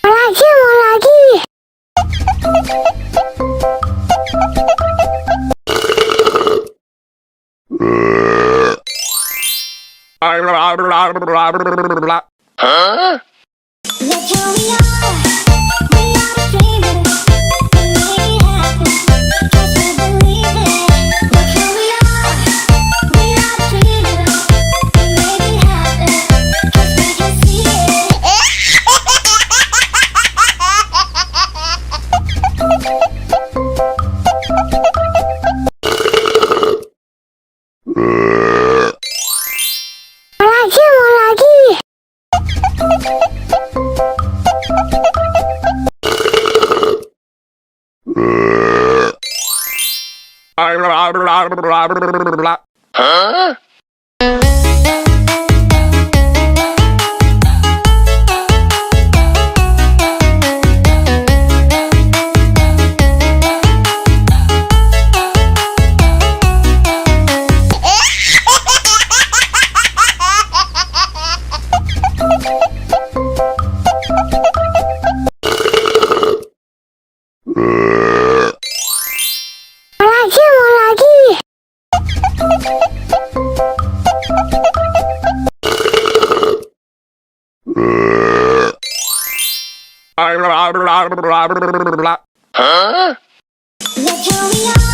Mau lagi. Huh? Look who we are. We are the dreamers. We make it happen. Just we believe it. Look who we are. We are the dreamers. We make it happen. Just we can see it. Mau lagi. Huh? Mau lagi. Huh? Look who we are.